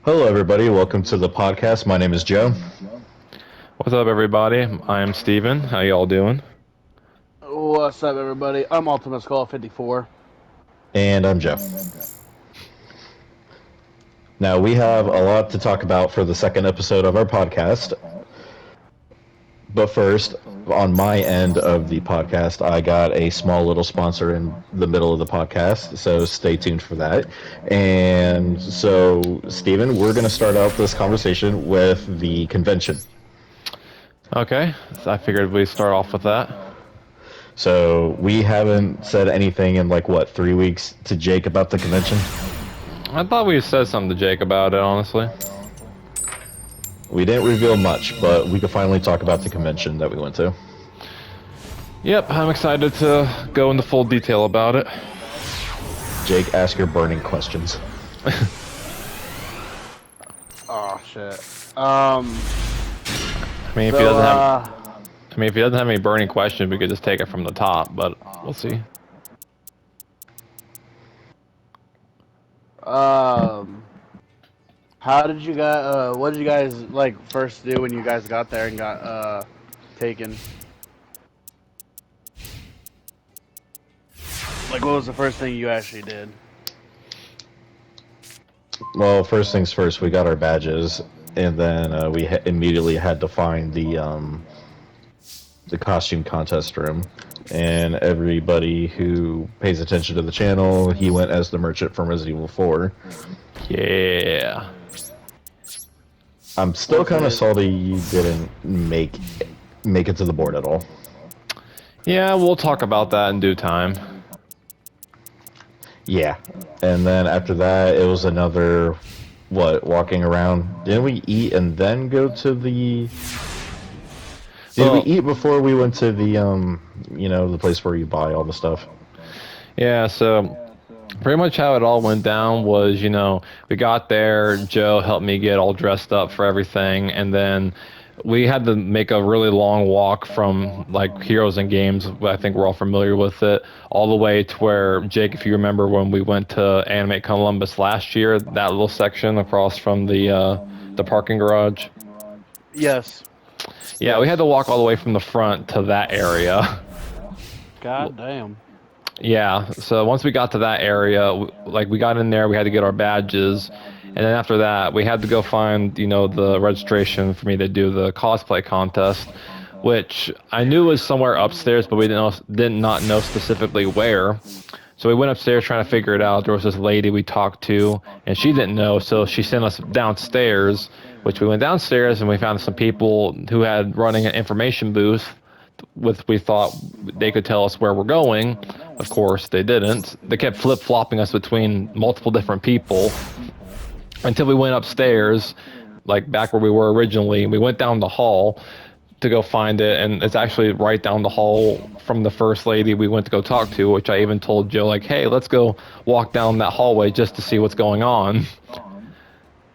Hello, everybody. Welcome to the podcast. My name is Joe. What's up, everybody? I am Steven. How y'all doing? What's up, everybody? I'm Ultimate Skull 54. And I'm Joe. Now, we have a lot to talk about for the second episode of our podcast. But first, on my end of the podcast, I got a small little sponsor in the middle of the podcast, so stay tuned for that. And so, Steven, we're going to start out this conversation with the convention. Okay, so I figured we'd start off with that. So, we haven't said anything in 3 weeks to Jake about the convention? I thought we said something to Jake about it, honestly. We didn't reveal much, but we could finally talk about the convention that we went to. Yep, I'm excited to go into full detail about it. Jake, ask your burning questions. Oh shit. I mean, if he doesn't have, if he doesn't have any burning questions, we could just take it from the top. But we'll see. How did you guys? What did you guys first do when you guys got there and got taken? What was the first thing you actually did? Well, first things first, we got our badges, and then we immediately had to find the costume contest room. And everybody who pays attention to the channel, he went as the merchant from Resident Evil 4. Yeah. I'm still kind of salty you didn't make it to the board at all. Yeah, we'll talk about that in due time. Yeah. And then after that, it was another, walking around. Didn't we eat and then go to the... Did we eat before we went to the, the place where you buy all the stuff? Yeah, so pretty much how it all went down was, we got there, Joe helped me get all dressed up for everything, and then we had to make a really long walk from Heroes and Games. I think we're all familiar with it, all the way to where, Jake, if you remember when we went to Animate Columbus last year, that little section across from the parking garage. Yes. Yeah, we had to walk all the way from the front to that area. God damn. Yeah, so once we got to that area, we got in there, we had to get our badges, and then after that, we had to go find, the registration for me to do the cosplay contest, which I knew was somewhere upstairs, but we did not know specifically where. So we went upstairs trying to figure it out. There was this lady we talked to, and she didn't know, so she sent us downstairs, which we went downstairs, and we found some people who had running an information booth. We thought they could tell us where we're going. Of course, they didn't. They kept flip-flopping us between multiple different people until we went upstairs, back where we were originally. We went down the hall to go find it, and it's actually right down the hall from the first lady we went to go talk to, which I even told Joe, hey, let's go walk down that hallway just to see what's going on.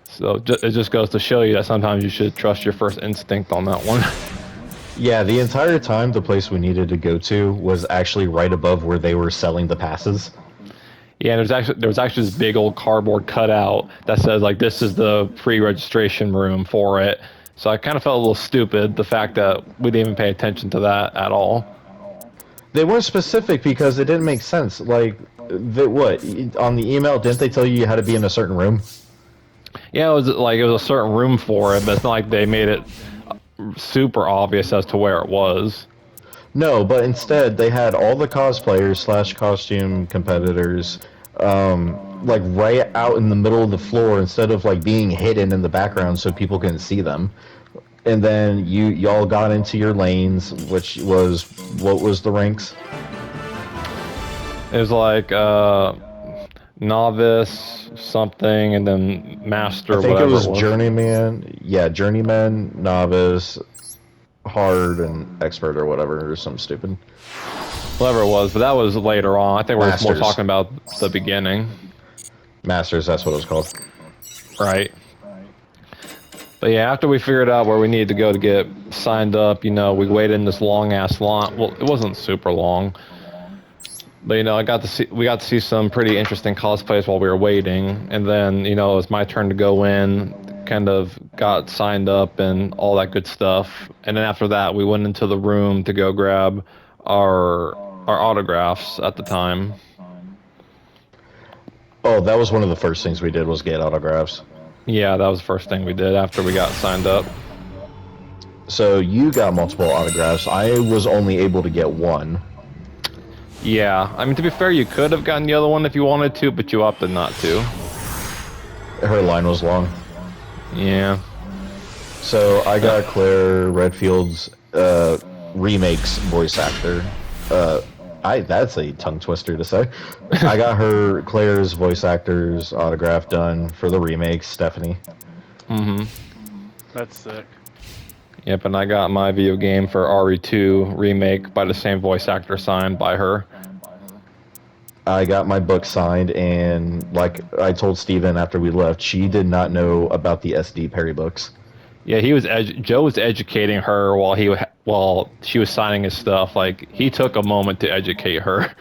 So it just goes to show you that sometimes you should trust your first instinct on that one. Yeah, the entire time the place we needed to go to was actually right above where they were selling the passes. Yeah, there was actually this big old cardboard cutout that says this is the pre-registration room for it. So I kind of felt a little stupid, the fact that we didn't even pay attention to that at all. They weren't specific because it didn't make sense. On the email, didn't they tell you had to be in a certain room? Yeah, it was a certain room for it, but it's not like they made it super obvious as to where it was. No, but instead they had all the cosplayers / costume competitors, right out in the middle of the floor instead of being hidden in the background so people couldn't see them. And then y'all got into your lanes, which was what was the ranks? It was novice something, and then master. I think whatever it was it was. journeyman. Yeah, journeyman, novice, hard, and expert, or whatever, or something stupid. Whatever it was, but that was later on. I think we're Masters. more talking about the beginning. Masters, that's what it was called. Right. But yeah, after we figured out where we needed to go to get signed up, we waited in this long ass line. Well, it wasn't super long. But we got to see some pretty interesting cosplays while we were waiting, and then it was my turn to go in, kind of got signed up and all that good stuff, and then after that we went into the room to go grab our autographs at the time. Oh, that was one of the first things we did was get autographs. Yeah, that was the first thing we did after we got signed up. So you got multiple autographs. I was only able to get one. Yeah, I mean, to be fair, you could have gotten the other one if you wanted to, but you opted not to. Her line was long. Yeah. So I got Claire Redfield's remakes voice actor. That's a tongue twister to say. I got Claire's voice actor's autograph done for the remakes, Stephanie. Mm-hmm. That's sick. Yep, and I got my video game for RE2 remake by the same voice actor signed by her. I got my book signed, and like I told Steven after we left, she did not know about the SD Perry books. Yeah, Joe was educating her while she was signing his stuff. Like, he took a moment to educate her.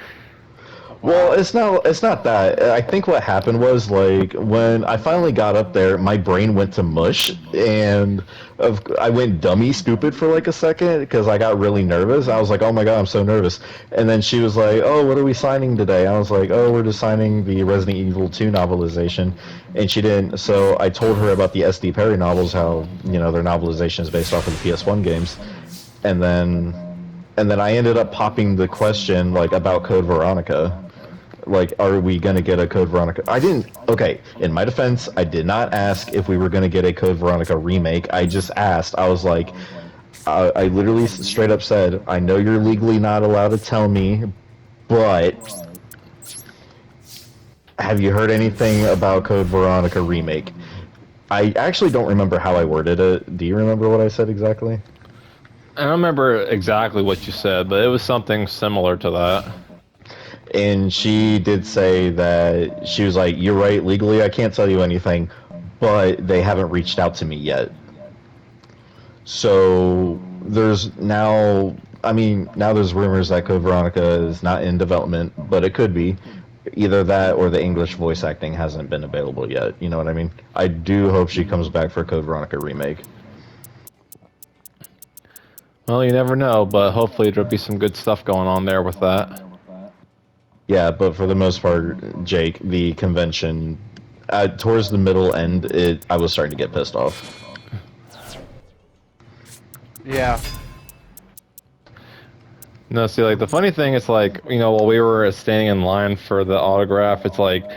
Well, it's not that. I think what happened was, like, when I finally got up there, my brain went to mush, and I went dummy stupid for like a second because I got really nervous. I was like, oh my god, I'm so nervous. And then she was like, oh, what are we signing today? I was like, oh, we're just signing the Resident Evil 2 novelization. And she didn't. So I told her about the SD Perry novels, how their novelization is based off of the PS1 games, and then I ended up popping the question like about Code Veronica. Like, are we going to get a Code Veronica? Okay, in my defense, I did not ask if we were going to get a Code Veronica remake. I just asked. I was like, I literally straight up said, I know you're legally not allowed to tell me, but have you heard anything about Code Veronica remake? I actually don't remember how I worded it. Do you remember what I said exactly? I don't remember exactly what you said, but it was something similar to that. And she did say that she was like, you're right, legally I can't tell you anything, but they haven't reached out to me yet. So there's now there's rumors that Code Veronica is not in development, but it could be. Either that or the English voice acting hasn't been available yet. You know what I mean? I do hope she comes back for Code Veronica remake. Well, you never know, but hopefully there'll be some good stuff going on there with that. Yeah, but for the most part, Jake, the convention, towards the middle end, I was starting to get pissed off. Yeah. No, see, like, the funny thing is, like, while we were standing in line for the autograph, it's like,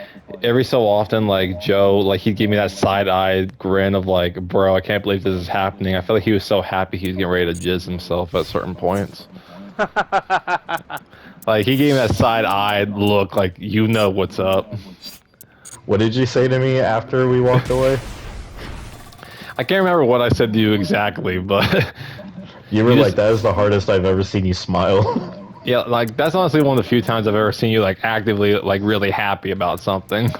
every so often, like, Joe, like, he'd give me that side-eyed grin of, like, bro, I can't believe this is happening. I feel like he was so happy he was getting ready to jizz himself at certain points. Like, he gave me that side-eyed look, like, you know what's up. What did you say to me after we walked away? I can't remember what I said to you exactly, but... You were like, that is the hardest I've ever seen you smile. Yeah, like, that's honestly one of the few times I've ever seen you, like, actively, like, really happy about something.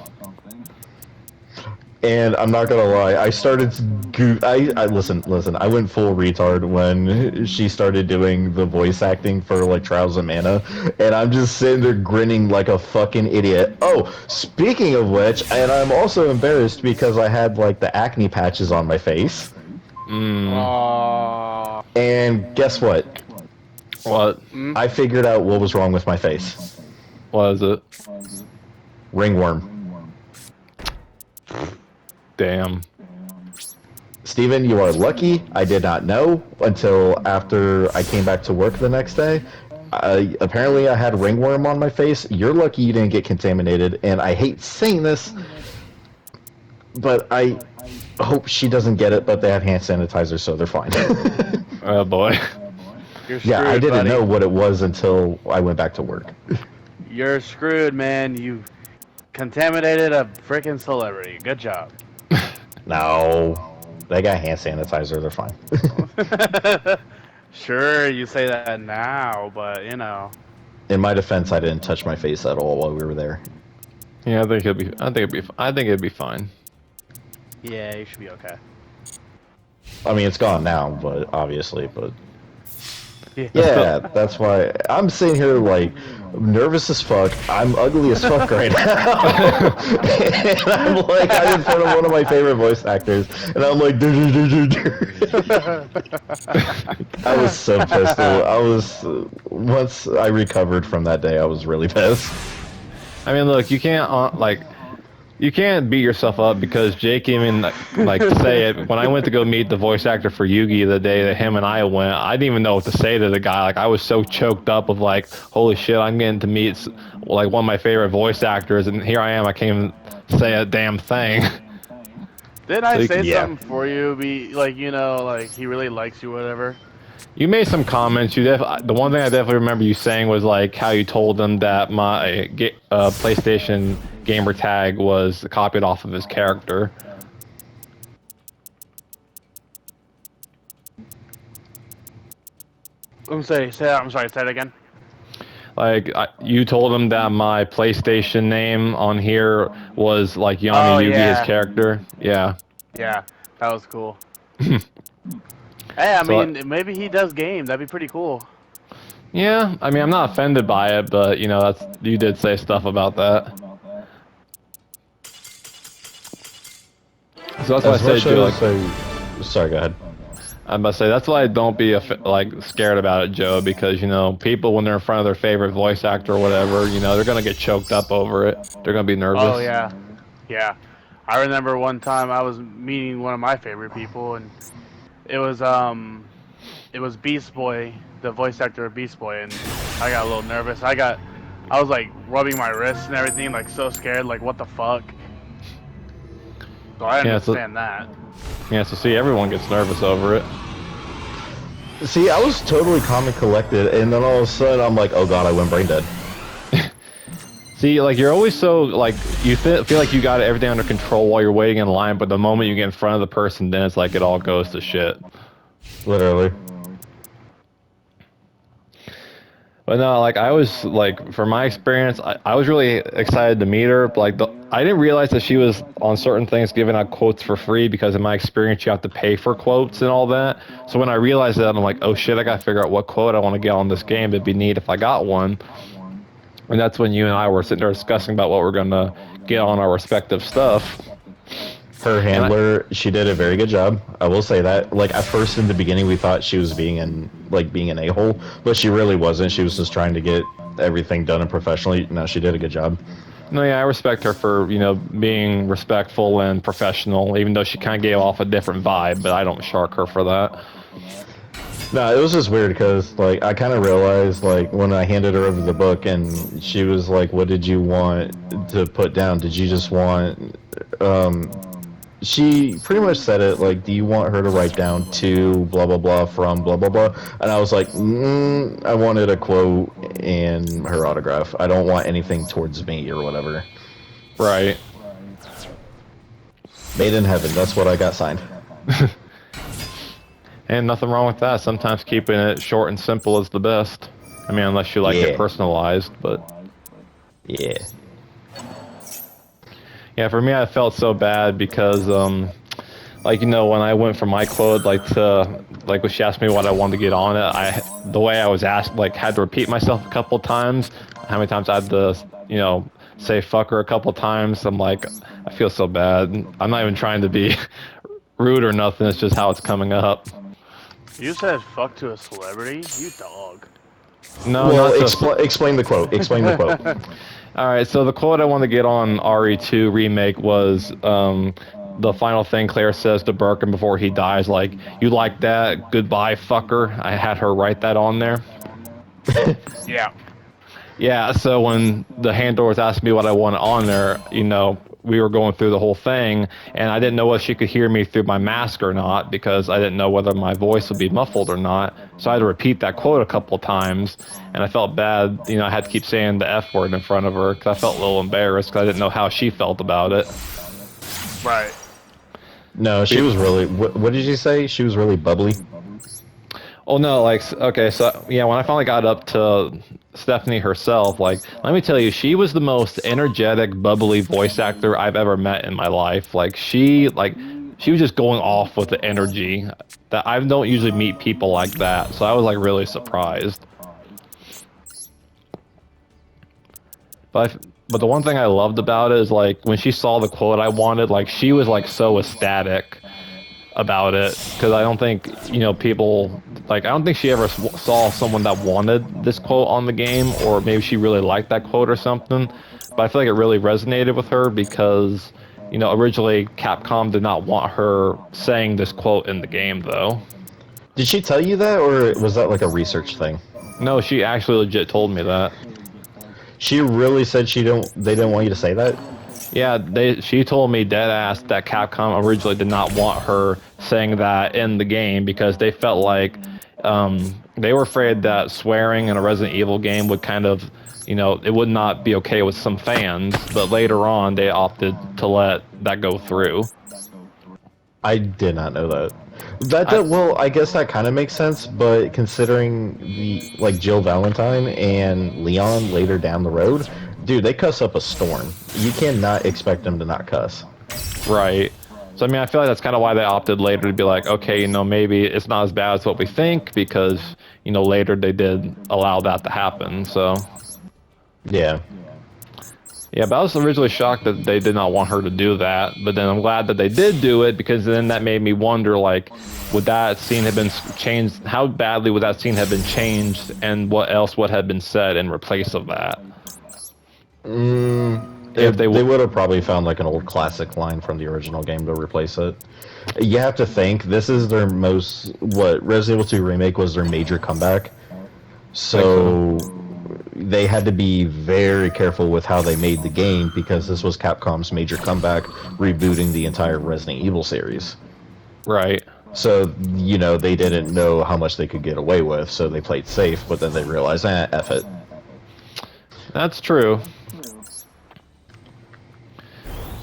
And I'm not gonna lie, I started listen, I went full retard when she started doing the voice acting for like Trials of Mana, and I'm just sitting there grinning like a fucking idiot. Oh, speaking of which, and I'm also embarrassed because I had like the acne patches on my face. And guess what? What? I figured out what was wrong with my face. What is it? Ringworm. Damn. Steven, you are lucky. I did not know until after I came back to work the next day. Apparently, I had ringworm on my face. You're lucky you didn't get contaminated, and I hate saying this, but I hope she doesn't get it, but they have hand sanitizer, so they're fine. Oh, boy. You're screwed, Yeah, I didn't buddy. know what it was until I went back to work. You're screwed, man. You contaminated a freaking celebrity. Good job. No, they got hand sanitizer, they're fine. Sure, you say that now, but In my defense, I didn't touch my face at all while we were there. Yeah, I think it'd be fine. Yeah, you should be okay. I mean, it's gone now, but obviously, but Yeah, that's why I'm sitting here like nervous as fuck. I'm ugly as fuck right now. And I'm like, I'm in front of one of my favorite voice actors, and I'm like, I was so pissed. I was once I recovered from that day, I was really pissed. I mean, look, you can't you can't beat yourself up because Jake even like say it. When I went to go meet the voice actor for Yugi the day that him and I went, I didn't even know what to say to the guy. Like I was so choked up of like, holy shit, I'm getting to meet like one of my favorite voice actors, and here I am. I can't even say a damn thing. Didn't I So say Yeah. something for you? Be like, like he really likes you, whatever. you made some comments. The one thing I definitely remember you saying was like how you told him that my PlayStation gamer tag was copied off of his character. I'm sorry. Say that. I'm sorry. Say that again. Like you told him that my PlayStation name on here was like Yami Oh Yugi, his yeah, character. Yeah. yeah, that was cool. Hey, I So mean, maybe he does game. That'd be pretty cool. yeah, I mean I'm not offended by it, but you know you did say stuff about that. So that's why I As said, much Joe. Like as sorry, go ahead. I'm about to say that's why I don't be like scared about it, Joe, because you know people when they're in front of their favorite voice actor or whatever, you know they're gonna get choked up over it. They're gonna be Oh nervous. yeah, yeah. I remember one time I was meeting one of my favorite people, and it was it was Beast Boy, the voice actor of Beast Boy, and I got a little nervous. I was like rubbing my wrists and everything, like so scared, like what the fuck. So I Yeah, so understand that. yeah, so see, everyone gets nervous over it. See, I was totally calm and collected, and then all of a sudden, I'm like, oh god, I went brain dead. See, like you're always so like you feel like you got everything under control while you're waiting in line, but the moment you get in front of the person, then it's like it all goes to shit. Literally. But no, like I was like, from my experience, I was really excited to meet her. But like, I didn't realize that she was on certain things giving out quotes for free because in my experience, you have to pay for quotes and all that. So when I realized that, I'm like, oh shit, I gotta figure out what quote I want to get on this game. It'd be neat if I got one. And that's when you and I were sitting there discussing about what we're gonna get on our respective stuff. Her And handler, she did a very good job. I will say that. Like at first, in the beginning, we thought she was being an a-hole, but she really wasn't. She was just trying to get everything done and professionally. No, she did a good job. No, yeah, I respect her for, you know, being respectful and professional, even though she kind of gave off a different vibe, but I don't shark her for that. No, it was just weird because like I kind of realized like when I handed her over the book and she was like, "What did you want to put down? Did you just want?" She pretty much said it like, "Do you want her to write down to blah blah blah from blah blah blah?" And I was like, I wanted a quote and her autograph. I don't want anything towards me or whatever." Right. Made in heaven. That's what I got signed. And nothing wrong with that. Sometimes keeping it short and simple is the best. I mean, unless you like it Yeah. personalized, but Yeah. yeah, for me, I felt so bad because, like, you know, when I went for my quote, like when she asked me what I wanted to get on it, the way I was asked, like, had to repeat myself a couple times. How many times I had to, you know, say fuck her a couple times. I'm like, I feel so bad. I'm not even trying to be rude or nothing. It's just how it's coming up. You said fuck to a celebrity, you dog. No, Well, not to. explain the quote. Explain the quote. All right, so the quote I want to get on RE2 remake was the final thing Claire says to Birkin before he dies, like, "You like that? Goodbye, fucker." I had her write that on there. Yeah. Yeah, so when the handler was asking me what I wanted on there, you know, we were going through the whole thing, and I didn't know whether she could hear me through my mask or not because I didn't know whether my voice would be muffled or not. So I had to repeat that quote a couple times, and I felt bad. You know, I had to keep saying the F word in front of her because I felt a little embarrassed because I didn't know how she felt about it. Right. No, she was really. What did you say? She was really bubbly. Oh no, like, okay, so yeah, when I finally got up to Stephanie herself, like, let me tell you, she was the most energetic, bubbly voice actor I've ever met in my life. Like, she, like, she was just going off with the energy that I don't usually meet people like that. So I was like really surprised. But the one thing I loved about it is like when she saw the quote I wanted, like she was like so ecstatic about it because I don't think people like I don't think she ever saw someone that wanted this quote on the game, or maybe she really liked that quote or something. But I feel like it really resonated with her because originally Capcom did not want her saying this quote in the game though. Did she tell you that, or was that like a research thing? No, she actually legit told me that. She really said they didn't want you to say that? Yeah, she told me dead ass that Capcom originally did not want her saying that in the game because they felt like they were afraid that swearing in a Resident Evil game would kind of, it would not be okay with some fans. But later on, they opted to let that go through. I did not know that. I, Well, I guess that kind of makes sense, but considering the like Jill Valentine and Leon later down the road, dude, they cuss up a storm. You cannot expect them to not cuss. right. So I mean, I feel like that's kind of why they opted later to be like, okay, maybe it's not as bad as what we think because later they did allow that to happen. So. Yeah. Yeah, but I was originally shocked that they did not want her to do that. But then I'm glad that they did do it because then that made me wonder, like, would that scene have been changed? How badly would that scene have been changed, and what else would have been said in replace of that? If They would have probably found like an old classic line from the original game to replace it. You have to think this is their Resident Evil 2 Remake was their major comeback. So they had to be very careful with how they made the game because this was Capcom's major comeback, rebooting the entire Resident Evil series. Right. So, they didn't know how much they could get away with, so they played safe, but then they realized, F it. That's true.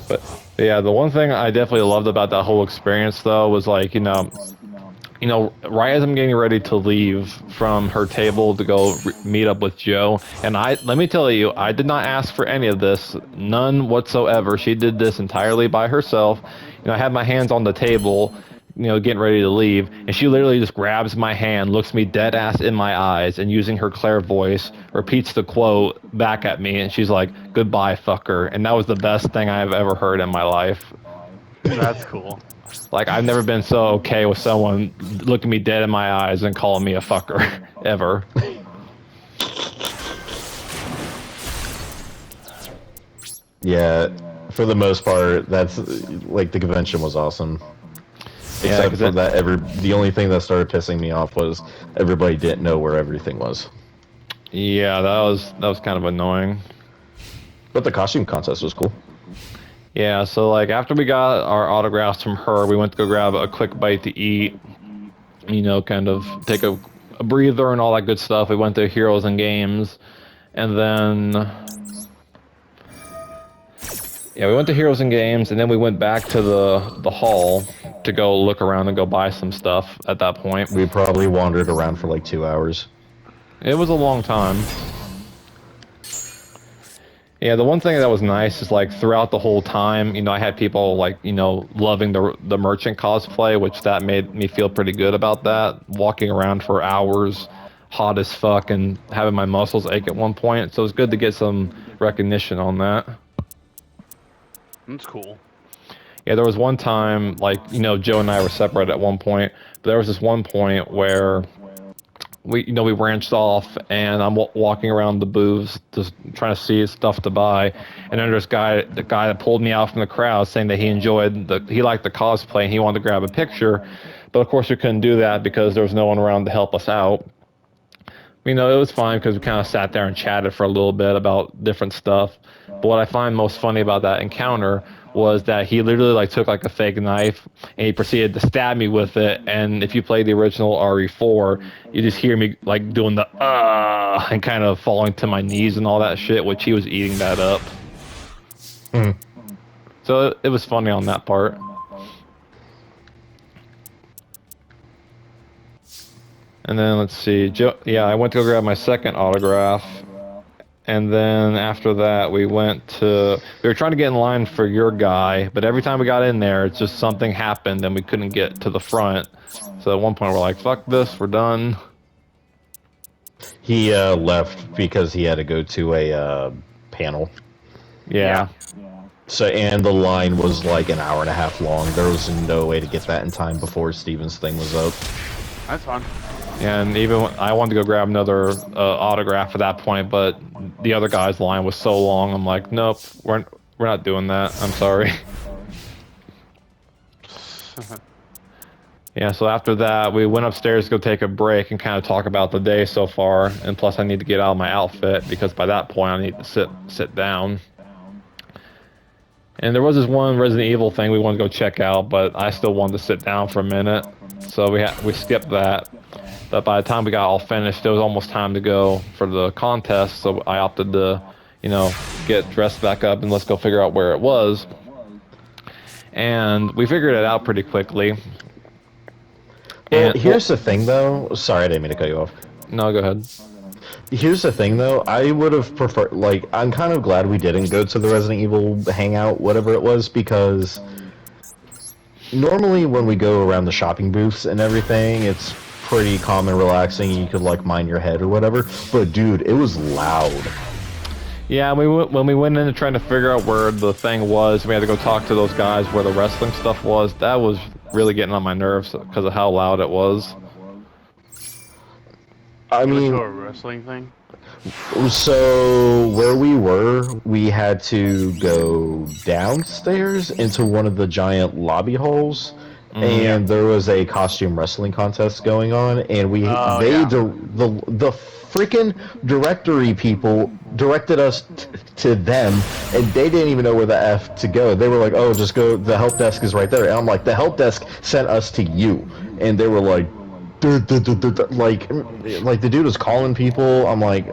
But yeah, the one thing I definitely loved about that whole experience, though, was like, right as I'm getting ready to leave from her table to go meet up with Joe, and let me tell you, I did not ask for any of this, none whatsoever. She did this entirely by herself. I had my hands on the table, getting ready to leave, and she literally just grabs my hand, looks me dead ass in my eyes, and using her Claire voice, repeats the quote back at me, and she's like, "Goodbye, fucker," and that was the best thing I've ever heard in my life. That's cool. Like, I've never been so okay with someone looking me dead in my eyes and calling me a fucker, ever. Yeah, for the most part, that's like the convention was awesome. Yeah, Except for the only thing that started pissing me off was everybody didn't know where everything was. yeah, that was kind of annoying. But the costume contest was cool. Yeah, so like after we got our autographs from her, we went to go grab a quick bite to eat, kind of take a breather and all that good stuff. We went to Heroes and Games, and then yeah, we went to Heroes and Games, and then we went back to the hall to go look around and go buy some stuff at that point. We probably wandered around for like 2 hours. It was a long time. Yeah, the one thing that was nice is like throughout the whole time, I had people like, loving the merchant cosplay, which that made me feel pretty good about that. Walking around for hours, hot as fuck, and having my muscles ache at one point. So it was good to get some recognition on that. That's cool. Yeah, there was one time, like, Joe and I were separated at one point, but there was this one point where we branched off, and I'm walking around the booths just trying to see stuff to buy, and then there's the guy that pulled me out from the crowd saying that he liked the cosplay and he wanted to grab a picture, but of course we couldn't do that because there was no one around to help us out. It was fine because we kind of sat there and chatted for a little bit about different stuff. But what I find most funny about that encounter was that he literally like took like a fake knife and he proceeded to stab me with it. And if you play the original RE4, you just hear me like doing the and kind of falling to my knees and all that shit, which he was eating that up. So it was funny on that part. And then let's see, Joe. Yeah, I went to go grab my second autograph, And then after that, we were trying to get in line for your guy, but every time we got in there, it's just something happened and we couldn't get to the front. So at one point, we're like, fuck this, we're done. He left because he had to go to a panel. Yeah. So, and the line was like an hour and a half long. There was no way to get that in time before Steven's thing was up. That's fun. And even I wanted to go grab another autograph at that point, but the other guy's line was so long. I'm like, nope, we're not doing that. I'm sorry. Yeah, so after that, we went upstairs to go take a break and kind of talk about the day so far. And plus, I need to get out of my outfit because by that point, I need to sit down. And there was this one Resident Evil thing we wanted to go check out, but I still wanted to sit down for a minute, so we skipped that. But by the time we got all finished, it was almost time to go for the contest, so I opted to, get dressed back up and let's go figure out where it was. And we figured it out pretty quickly. Well, here's the thing, though. Sorry, I didn't mean to cut you off. No, go ahead. Here's the thing, though. I would have preferred, like, I'm kind of glad we didn't go to the Resident Evil hangout, whatever it was, because normally when we go around the shopping booths and everything, it's pretty calm and relaxing. You could, like, mind your head or whatever. But, dude, it was loud. Yeah, when we went in trying to figure out where the thing was, we had to go talk to those guys where the wrestling stuff was. That was really getting on my nerves because of how loud it was. I mean, to a wrestling thing. So where we were, we had to go downstairs into one of the giant lobby halls, and there was a costume wrestling contest going on, and the freaking directory people directed us to them, and they didn't even know where the F to go. They were like, "Oh, just go. The help desk is right there." And I'm like, "The help desk sent us to you," and they were like, like the dude was calling people. I'm like,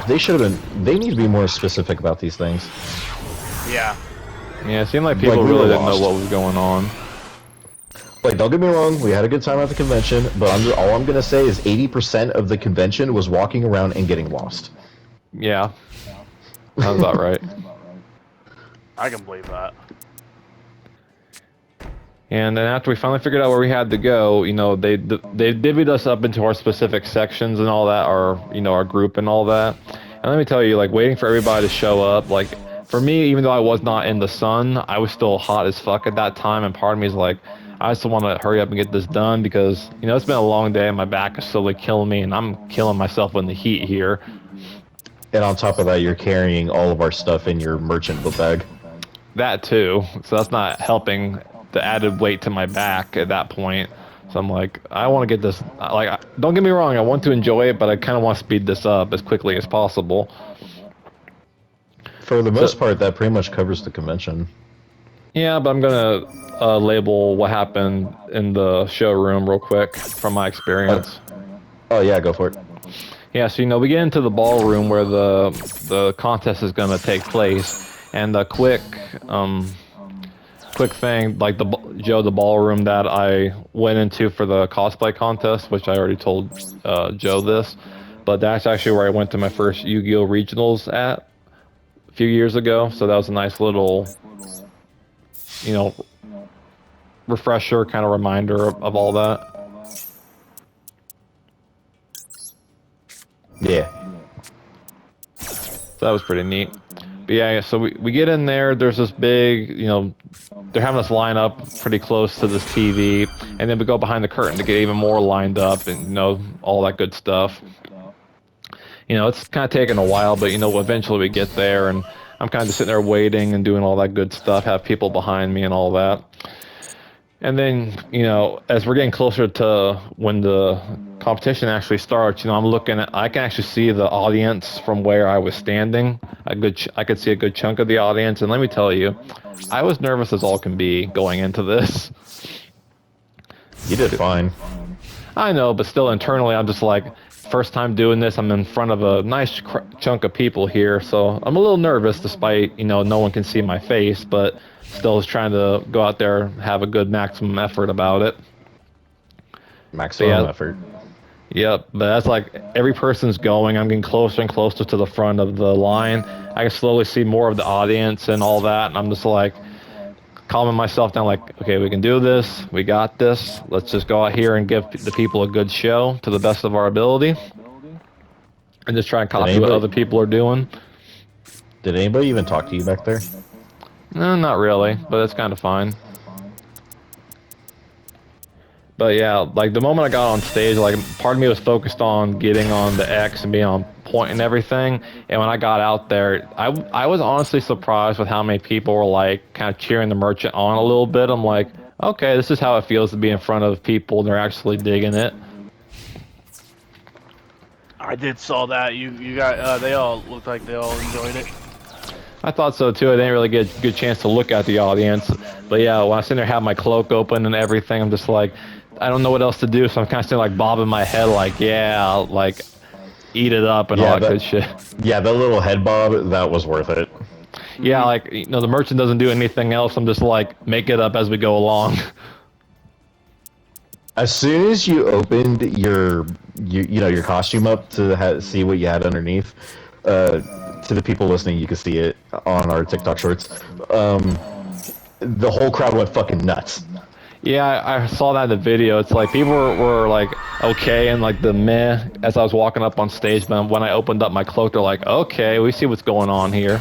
they should have been. They need to be more specific about these things. Yeah. Yeah, it seemed like people really didn't know what was going on. Like, don't get me wrong, we had a good time at the convention, but all I'm gonna say is 80% of the convention was walking around and getting lost. Yeah, sounds about right. I can believe that. And then after we finally figured out where we had to go, they divvied us up into our specific sections and all that, our group and all that. And let me tell you, like, waiting for everybody to show up, like, for me, even though I was not in the sun, I was still hot as fuck at that time, and part of me is like, I just want to hurry up and get this done because, it's been a long day and my back is slowly killing me, and I'm killing myself in the heat here. And on top of that, you're carrying all of our stuff in your merchant book bag. That too, so that's not helping the added weight to my back at that point. So I'm like, I want to get this, like, don't get me wrong, I want to enjoy it, but I kind of want to speed this up as quickly as possible. For the most part, that pretty much covers the convention. Yeah, but I'm going to label what happened in the showroom real quick from my experience. Oh, yeah, go for it. Yeah, so, we get into the ballroom where the contest is going to take place, and the quick thing, like the ballroom that I went into for the cosplay contest, which I already told Joe this, but that's actually where I went to my first Yu-Gi-Oh! Regionals at a few years ago, so that was a nice little, refresher, kind of reminder of all that. Yeah. So that was pretty neat. But yeah, so we get in there, there's this big, they're having us line up pretty close to this TV, and then we go behind the curtain to get even more lined up and, all that good stuff. It's kind of taking a while, but, eventually we get there, and I'm kind of just sitting there waiting and doing all that good stuff, have people behind me and all that. And then, as we're getting closer to when the competition actually starts, I can actually see the audience from where I was standing. I could see a good chunk of the audience, and let me tell you, I was nervous as all can be going into this. You did fine. I know, but still internally, I'm just like, first time doing this, I'm in front of a nice chunk of people here, so I'm a little nervous despite, no one can see my face, but still is trying to go out there, have a good maximum effort about it. Maximum effort. Yep, but that's like every person's going. I'm getting closer and closer to the front of the line. I can slowly see more of the audience and all that, and I'm just like calming myself down, like, okay, we can do this. We got this. Let's just go out here and give the people a good show to the best of our ability, and just try and Did copy what other anybody people are doing. did anybody even talk to you back there? No, not really, but it's kind of fine. But yeah, like the moment I got on stage, like part of me was focused on getting on the X and being on point and everything. And when I got out there, I was honestly surprised with how many people were like kind of cheering the merchant on a little bit. I'm like, okay, this is how it feels to be in front of people and they're actually digging it. I did saw that. You got they all looked like they all enjoyed it. I thought so too. I didn't really get a good chance to look at the audience. But yeah, when I sit there, have my cloak open and everything, I'm just like, I don't know what else to do. So I'm kind of sitting like bobbing my head, like, yeah, like eat it up and all that good shit. Yeah, that little head bob, that was worth it. Yeah, like, you know, the merchant doesn't do anything else. I'm just like, make it up as we go along. As soon as you opened your your costume up to see what you had underneath, to the people listening, you can see it on our TikTok shorts. The whole crowd went fucking nuts. Yeah, I saw that in the video. It's like people were like okay and like the meh as I was walking up on stage, but when I opened up my cloak, they're like, okay, we see what's going on here.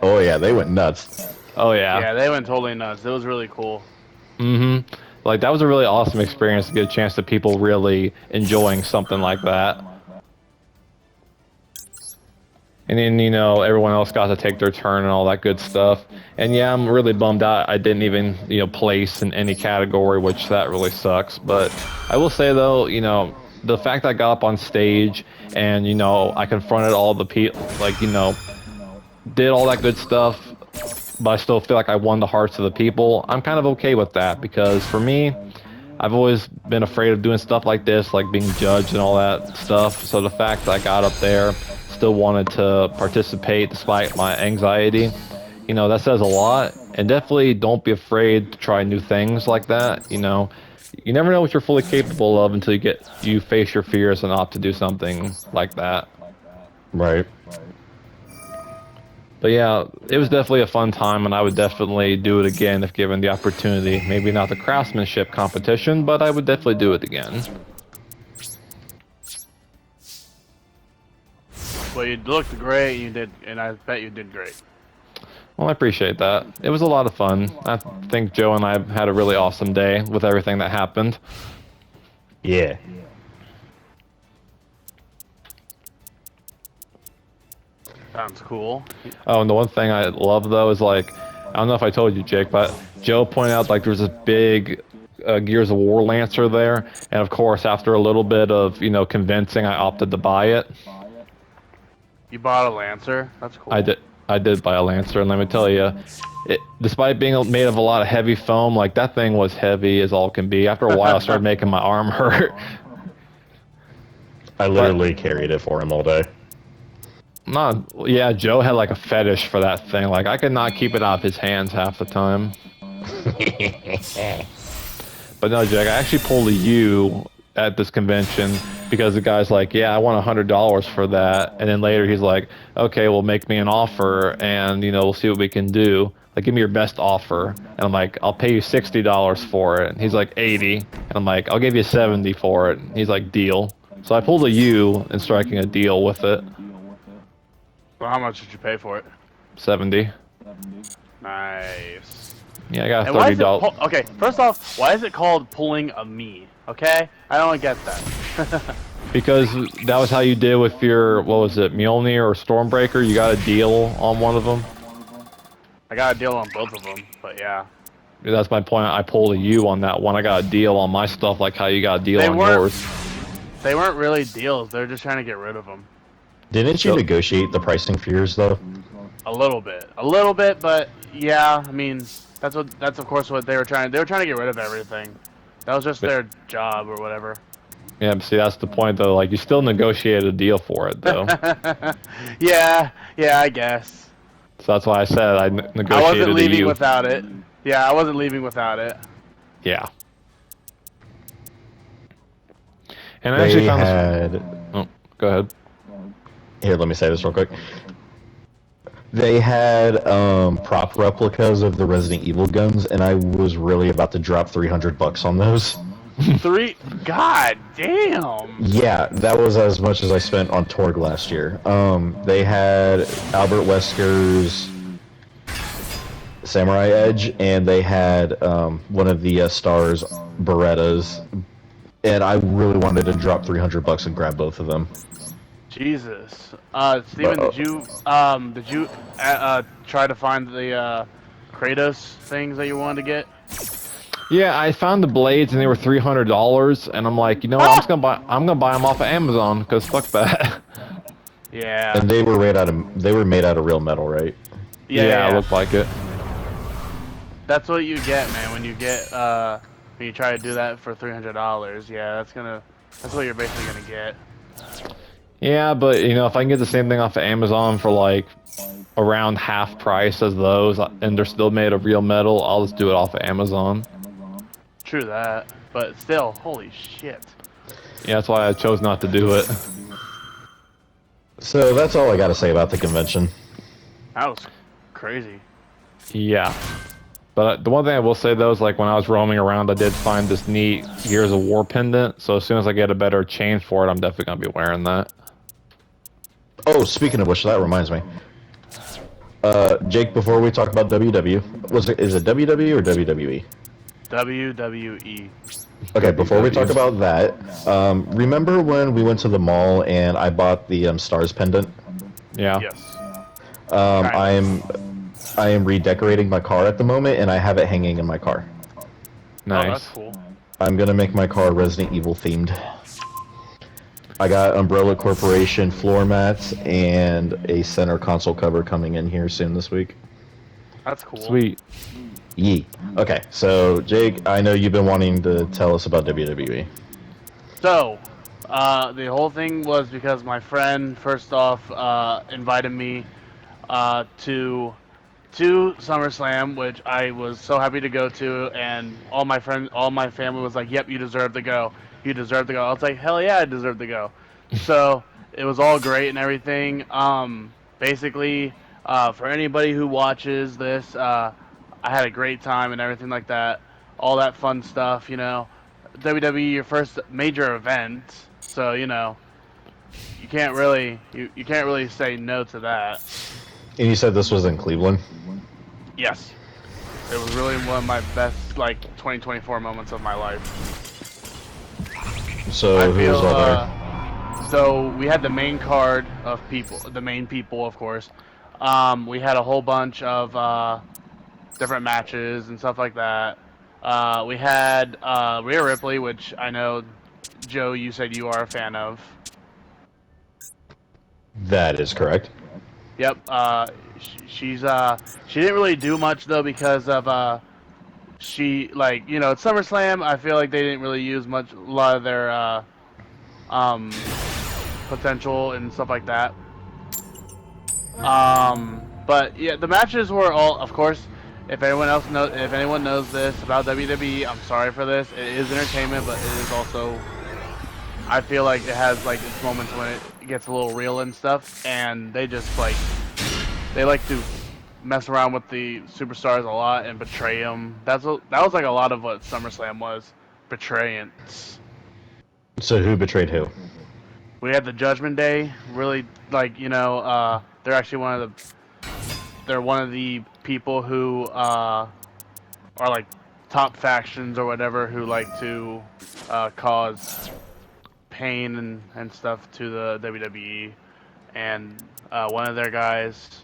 Oh yeah, they went nuts. Oh yeah. Yeah, they went totally nuts. It was really cool. Mm-hmm. Like that was a really awesome experience to get a chance to people really enjoying something like that. And then, you know, everyone else got to take their turn and all that good stuff. And yeah, I'm really bummed out I didn't even, you know, place in any category, which that really sucks. But I will say though, you know, the fact that I got up on stage and, you know, I confronted all the people, like, you know, did all that good stuff, but I still feel like I won the hearts of the people. I'm kind of okay with that because for me, I've always been afraid of doing stuff like this, like being judged and all that stuff. So the fact that I got up there, still wanted to participate despite my anxiety, you know, that says a lot. And definitely don't be afraid to try new things like that. You know, you never know what you're fully capable of until you face your fears and opt to do something like that. Right. But yeah, it was definitely a fun time, and I would definitely do it again if given the opportunity. Maybe not the craftsmanship competition, but I would definitely do it again. Well, you looked great. You did, and I bet you did great. Well, I appreciate that. It was a lot of fun. I think Joe and I had a really awesome day with everything that happened. Yeah. Sounds cool. Oh, and the one thing I love though is like, I don't know if I told you, Jake, but Joe pointed out like there's this big Gears of War Lancer there, and of course after a little bit of, you know, convincing, I opted to buy it. You bought a Lancer? That's cool. I did buy a Lancer, and let me tell you, despite being made of a lot of heavy foam, like that thing was heavy as all can be. After a while, I started making my arm hurt. I literally carried it for him all day. Yeah, Joe had like a fetish for that thing. Like I could not keep it out of his hands half the time. But no, Jake, I actually pulled a U at this convention because the guy's like, yeah, I want $100 for that. And then later he's like, okay, well, make me an offer and, you know, we'll see what we can do. Like, give me your best offer. And I'm like, I'll pay you $60 for it. And he's like, 80. And I'm like, I'll give you 70 for it. And he's like, deal. So I pulled a U and striking a deal with it. Well, how much did you pay for it? 70. Nice. Yeah, I got And why is $30. it okay, first off, why is it called pulling a me? Okay? I don't get that. Because that was how you did with your, what was it, Mjolnir or Stormbreaker? You got a deal on one of them? I got a deal on both of them, but yeah. That's my point. I pulled a U on that one. I got a deal on my stuff like how you got a deal on yours. They weren't really deals. They're just trying to get rid of them. Didn't you negotiate the pricing for yours though? A little bit, but yeah, I mean, that's of course what they were trying to get rid of everything. That was just their job or whatever. Yeah, but see, that's the point though. Like, you still negotiated a deal for it though. yeah, I guess. So that's why I said I negotiated I wasn't leaving a U. without it. Yeah, I wasn't leaving without it. Yeah. And I actually They found this. had. Oh, go ahead. Here, let me say this real quick. They had prop replicas of the Resident Evil guns, and I was really about to drop $300 on those. God damn. Yeah, that was as much as I spent on Torg last year. They had Albert Wesker's Samurai Edge, and they had one of the Stars Berettas, and I really wanted to drop $300 and grab both of them. Jesus. Steven, But, did you try to find the Kratos things that you wanted to get? Yeah, I found the blades and they were $300, and I'm like, you know what? I'm gonna buy them off of Amazon because fuck that. Yeah. and they were made out of real metal, right? Yeah, it looked like it. That's what you get, man, when you get when you try to do that for $300. Yeah, that's what you're basically gonna get. Yeah, but you know, if I can get the same thing off of Amazon for like around half price as those, and they're still made of real metal, I'll just do it off of Amazon. True that, but still, holy shit. Yeah, that's why I chose not to do it. So that's all I got to say about the convention. That was crazy. Yeah. But the one thing I will say though is like when I was roaming around, I did find this neat Gears of War pendant. So as soon as I get a better chain for it, I'm definitely gonna be wearing that. Oh, speaking of which, that reminds me. Jake, before we talk about WW, is it WW or WWE? WWE. Okay, before we talk about that, remember when we went to the mall and I bought the Stars pendant? Yeah. Yes. I am redecorating my car at the moment, and I have it hanging in my car. Nice. Oh, that's cool. I'm gonna make my car Resident Evil themed. I got Umbrella Corporation floor mats and a center console cover coming in here soon this week. That's cool. Sweet. Yee. Okay, so Jake, I know you've been wanting to tell us about WWE. So, the whole thing was because my friend, first off, invited me to SummerSlam, which I was so happy to go to, and all my family was like, "Yep, you deserve to go. You deserve to go." I was like, "Hell yeah, I deserve to go." So it was all great and everything. Basically, for anybody who watches this, I had a great time and everything like that. All that fun stuff, you know. WWE, your first major event, so you know, you can't really say no to that. And you said this was in Cleveland? Yes. It was really one of my best, like, 2024 moments of my life. So who was all there? So we had the main card of people, the main people, of course. We had a whole bunch of different matches and stuff like that. We had Rhea Ripley, which I know, Joe, you said you are a fan of. That is correct. Yep. She didn't really do much though because of she, like, you know, at SummerSlam I feel like they didn't really use a lot of their um potential and stuff like that. But yeah, the matches were all, of course. If anyone knows this about WWE, I'm sorry for this. It is entertainment, but it is also, I feel like it has like its moments when it gets a little real and stuff, and they just like to mess around with the superstars a lot and betray them. That was like a lot of what SummerSlam was, betraying. So who betrayed who? We had the Judgment Day, really, like, you know, they're one of the people who are like top factions or whatever, who like to cause pain and stuff to the WWE, and one of their guys,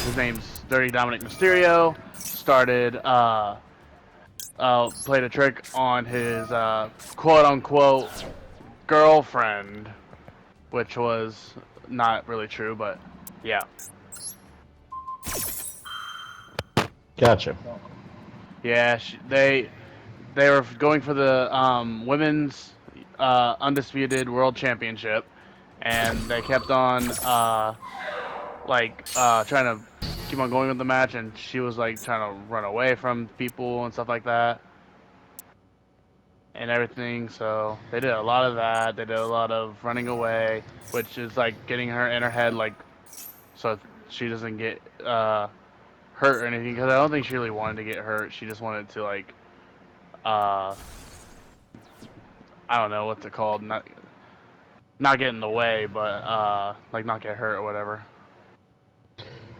his name's Dirty Dominic Mysterio, played a trick on his quote-unquote girlfriend, which was not really true, but yeah. Gotcha. Yeah, they were going for the women's undisputed world championship, and they kept on trying to keep on going with the match, and she was like trying to run away from people and stuff like that. and everything. So they did a lot of that. They did a lot of running away, which is like getting her in her head, like so she doesn't get hurt or anything. Because I don't think she really wanted to get hurt. She just wanted to like uh, I don't know what's it called, not get in the way, but like not get hurt or whatever.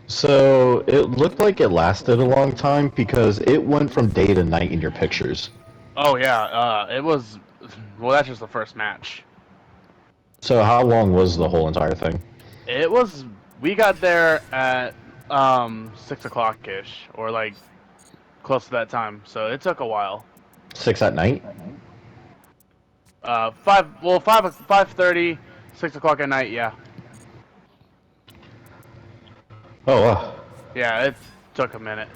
So it looked like it lasted a long time because it went from day to night in your pictures. Oh yeah, it was. Well, that's just the first match. So how long was the whole entire thing? It was. We got there at 6 o'clock ish, or like close to that time. So it took a while. 6 at night? Five. Well, 5:30, 6 o'clock at night. Yeah. Oh, wow. Yeah, it took a minute.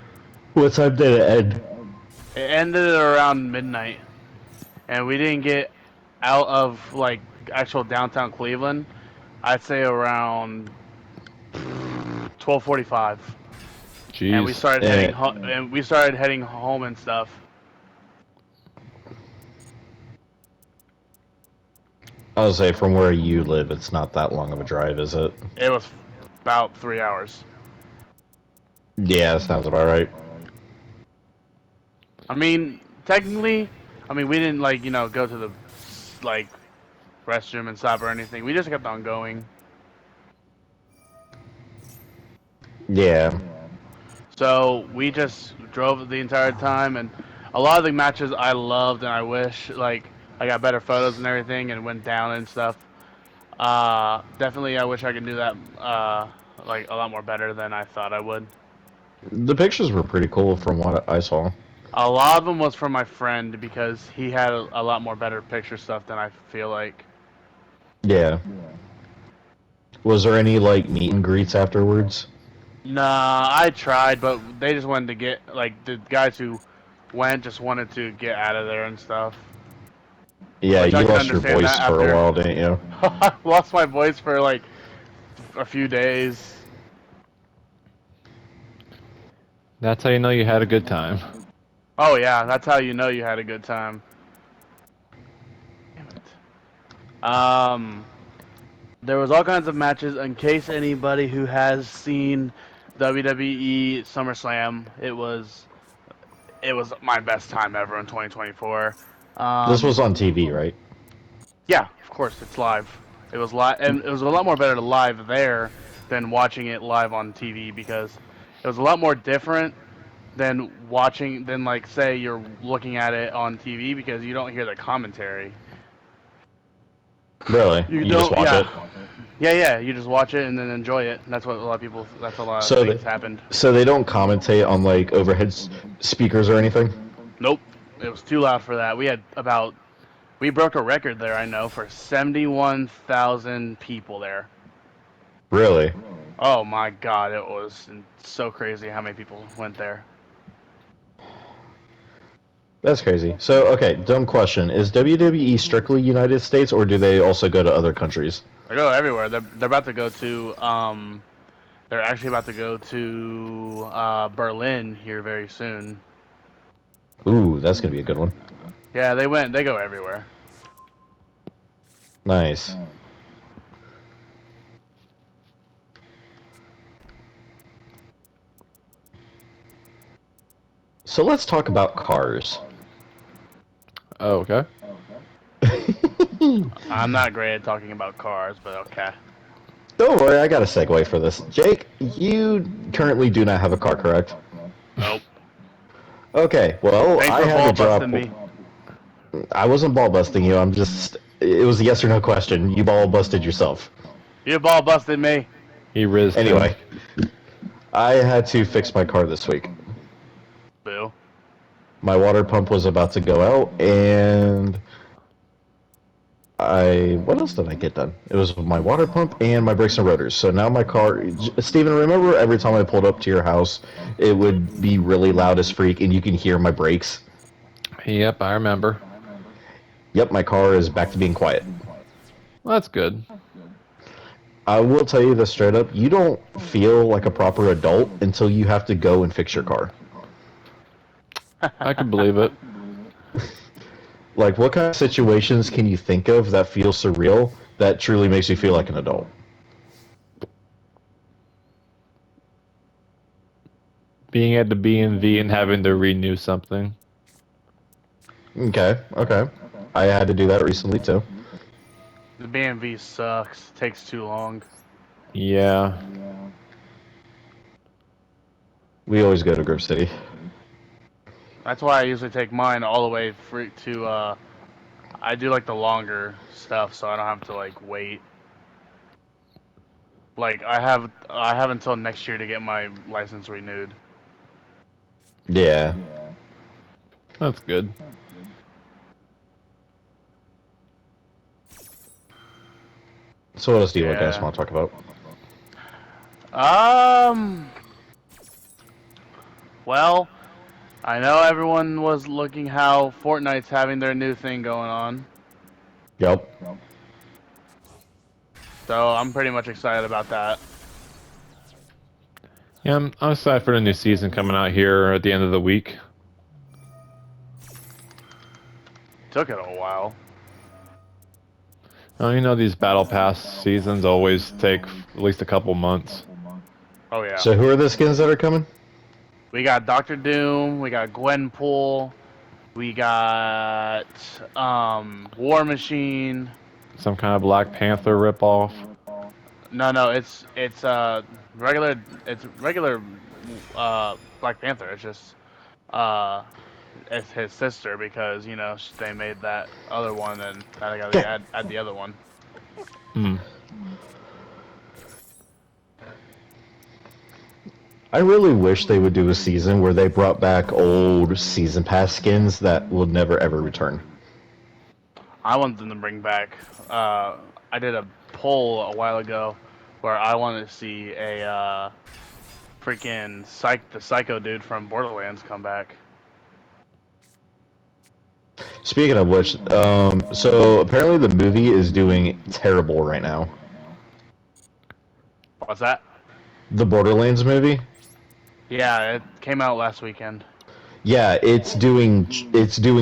What time did it end? It ended around midnight, and we didn't get out of like actual downtown Cleveland. I'd say around 12:45. Jeez. And we started Yeah. heading home and stuff. I would say from where you live, it's not that long of a drive, is it? It was about 3 hours. Yeah, that sounds about right. I mean, technically, we didn't like go to the like restroom and stop or anything. We just kept on going. Yeah. So we just drove the entire time, and a lot of the matches I loved, and I wish like I got better photos and everything, and went down and stuff. Definitely, I wish I could do that like a lot more better than I thought I would. The pictures were pretty cool from what I saw. A lot of them was from my friend because he had a lot more better picture stuff than I feel like. Yeah. Was there any, like, meet and greets afterwards? Nah, I tried, but they just wanted to get like the guys who went just wanted to get out of there and stuff. Yeah, Which you I can lost your understand voice that for a after. while, didn't you? I lost my voice for like a few days. That's how you know you had a good time. Oh yeah, that's how you know you had a good time. Damn it. There was all kinds of matches. In case anybody who has seen WWE SummerSlam, it was my best time ever in 2024. This was on TV, right? Yeah, of course, it's live. It was live, and it was a lot more better to live there than watching it live on TV because it was a lot more different than like say you're looking at it on TV because you don't hear the commentary. Really? You You just don't, watch yeah. it? Yeah. You just watch it and then enjoy it. That's what a lot of people. That's a lot of So things they, happened. so they don't commentate on, like, overhead speakers or anything? Nope, it was too loud for that. We broke a record there. I know for 71,000 people there. Really? Oh my God, it was so crazy how many people went there. That's crazy. So, okay, dumb question. Is WWE strictly United States, or do they also go to other countries? They go everywhere. They're about to go to they're actually about to go to Berlin here very soon. Ooh, that's gonna be a good one. Yeah, they go everywhere. Nice. So let's talk about cars. Oh, okay. I'm not great at talking about cars, but okay. Don't worry, I got a segue for this. Jake, you currently do not have a car, correct? Nope. Okay, well, Thanks I for had ball to drop. busting me. I wasn't ball busting you. It was a yes or no question. You ball busted yourself. You ball busted me. He rizzed him. Anyway, I had to fix my car this week. Boo. My water pump was about to go out, and what else did I get done? It was my water pump and my brakes and rotors. So now my car, Steven, remember every time I pulled up to your house, it would be really loud as freak, and you can hear my brakes? Yep, I remember. Yep, my car is back to being quiet. Well, that's good. I will tell you this straight up, you don't feel like a proper adult until you have to go and fix your car. I can believe it. Like, what kind of situations can you think of that feel surreal that truly makes you feel like an adult? Being at the B&V and having to renew something. Okay. I had to do that recently too. The BMV sucks. Takes too long. Yeah. We always go to Grove City. That's why I usually take mine all the way to. I do like the longer stuff, so I don't have to like wait. Like I have until next year to get my license renewed. Yeah. That's good. So what else do you guys Yeah. want to talk about? Um. Well, I know everyone was looking how Fortnite's having their new thing going on, Yep. so I'm pretty much excited about that. Yeah, I'm excited for the new season coming out here at the end of the week. Took it a while. Oh, you know, these battle pass seasons always take at least a couple months. Oh yeah. So who are the skins that are coming? We got Doctor Doom. We got Gwenpool. We got War Machine. Some kind of Black Panther ripoff. No, it's regular Black Panther. It's just uh it's his sister because they made that other one and I gotta add the other one. Hmm. I really wish they would do a season where they brought back old season pass skins that will never ever return. I want them to bring back. I did a poll a while ago where I wanted to see a freaking the Psycho dude from Borderlands come back. Speaking of which, so apparently the movie is doing terrible right now. What's that? The Borderlands movie? Yeah, it came out last weekend. Yeah, it's doing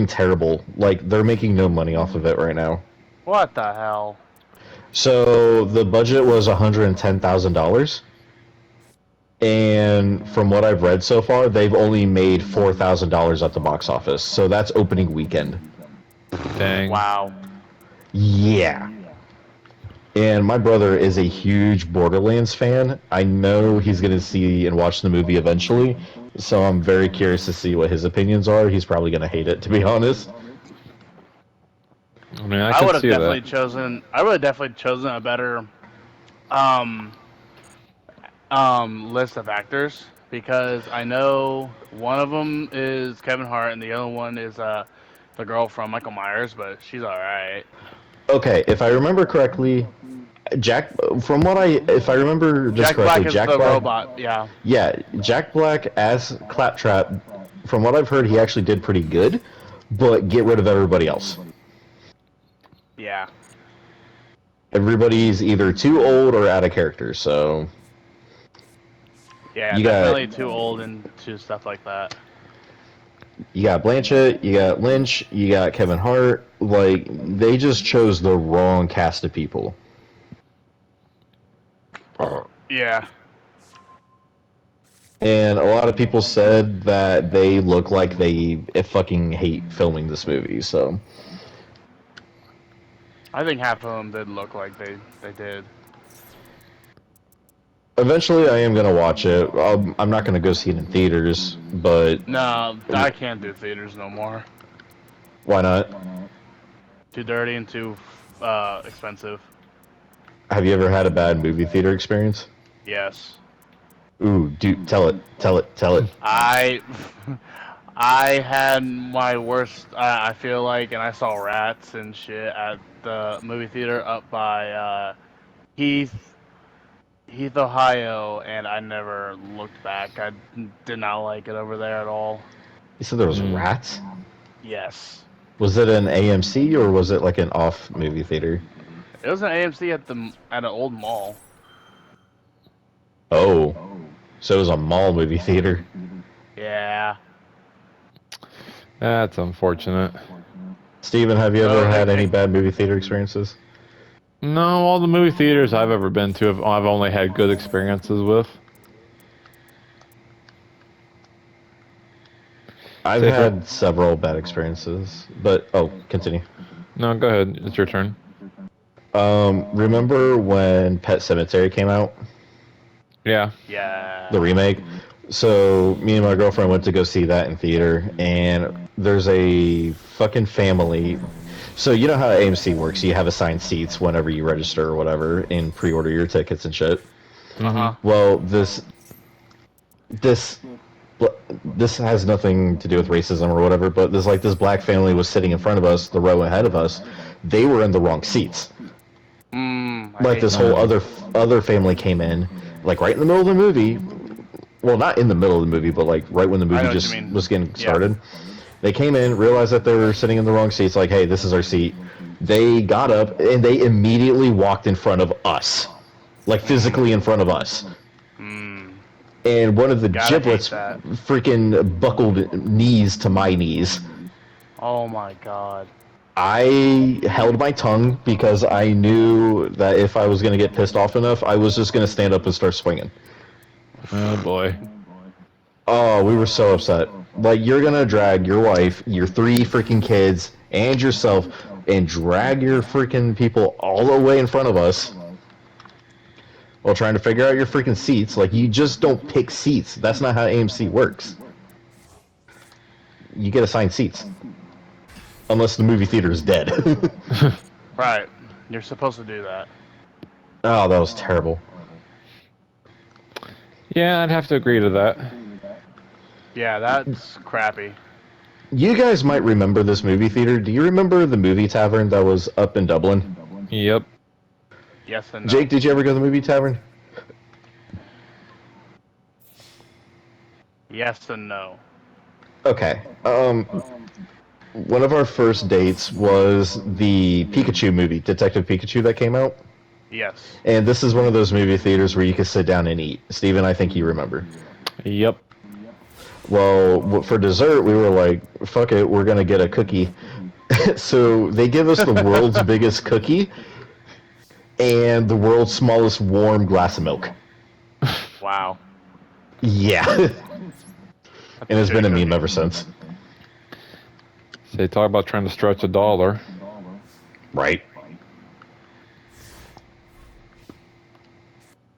terrible. Like they're making no money off of it right now. What the hell? So the budget was $110,000, and from what I've read so far, they've only made $4,000 at the box office. So that's opening weekend. Dang. Wow. Yeah. And my brother is a huge Borderlands fan. I know he's going to see and watch the movie eventually, so I'm very curious to see what his opinions are. He's probably going to hate it, to be honest. I mean, I I could would have see definitely that. chosen. I would have definitely chosen a better um list of actors because I know one of them is Kevin Hart and the other one is the girl from Michael Myers, but she's all right. Okay, if I remember correctly, Jack. If I remember this Jack Black correctly, is Jack the Black. robot. Yeah. Yeah, Jack Black as Claptrap. From what I've heard, he actually did pretty good, but get rid of everybody else. Yeah. Everybody's either too old or out of character. So Yeah, you got definitely too old into stuff like that. you got Blanchett, you got Lynch, you got Kevin Hart. Like they just chose the wrong cast of people. Yeah. And a lot of people said that they look like they fucking hate filming this movie. So I think half of them did look like they did. eventually, I am gonna watch it. I'm not gonna go see it in theaters, but No, I can't do theaters no more. why not? Too dirty and too expensive. Have you ever had a bad movie theater experience? Yes. Ooh, dude, tell it. I I had my worst. I feel like, and I saw rats and shit at the movie theater up by Heath, Ohio, and I never looked back. I did not like it over there at all. You said there was Hmm. rats. Yes, Was it an AMC or was it like an off movie theater? it was an AMC at an old mall. Oh, so it was a mall movie theater. Yeah, That's unfortunate. Steven, have you Oh, ever had okay. any bad movie theater experiences? No, all the movie theaters I've ever been to, I've only had good experiences with. I've Say for had several bad experiences, but continue. no, go ahead. It's your turn. Remember when Pet Cemetery came out, Yeah. the Yeah. remake? So me and my girlfriend went to go see that in theater, and there's a fucking family. So you know how AMC works? You have assigned seats whenever you register or whatever and pre-order your tickets and shit. Mm-hmm. Well, this this has nothing to do with racism or whatever, but this black family was sitting in front of us, the row ahead of us. They were in the wrong seats. I Like hate this whole that. other family came in, like right in the middle of the movie. Well, not in the middle of the movie, but like right when the I movie know what you just mean. was getting Yeah. started. They came in, realized that they were sitting in the wrong seats. Like, hey, this is our seat. They got up and they immediately walked in front of us, like physically in front of us. Mm. And one of the Gotta hate giblets that. freaking buckled knees to my knees. Oh my god. I held my tongue because I knew that if I was going to get pissed off enough, I was just going to stand up and start swinging. Oh boy. Oh, we were so upset. Like, you're going to drag your wife, your 3 freaking kids, and yourself, and drag your freaking people all the way in front of us while trying to figure out your freaking seats. Like, you just don't pick seats. That's not how AMC works. You get assigned seats. Unless the movie theater is dead. Right. You're supposed to do that. Oh, that was terrible. Yeah, I'd have to agree to that. Yeah, that's crappy. You guys might remember this movie theater. Do you remember the movie tavern that was up in Dublin? Yep. Yes and no. Jake, did you ever go to the movie tavern? Yes and no. Okay. One of our first dates was the Pikachu movie, Detective Pikachu, that came out. Yes. And this is one of those movie theaters where you can sit down and eat. Steven, I think you remember. Yep. Well, for dessert, we were like, fuck it, we're going to get a cookie. So they give us the world's biggest cookie and the world's smallest warm glass of milk. Wow. Yeah. And That's a it's been shitty a meme cookie. ever since. So they talk about trying to stretch a dollar. Right.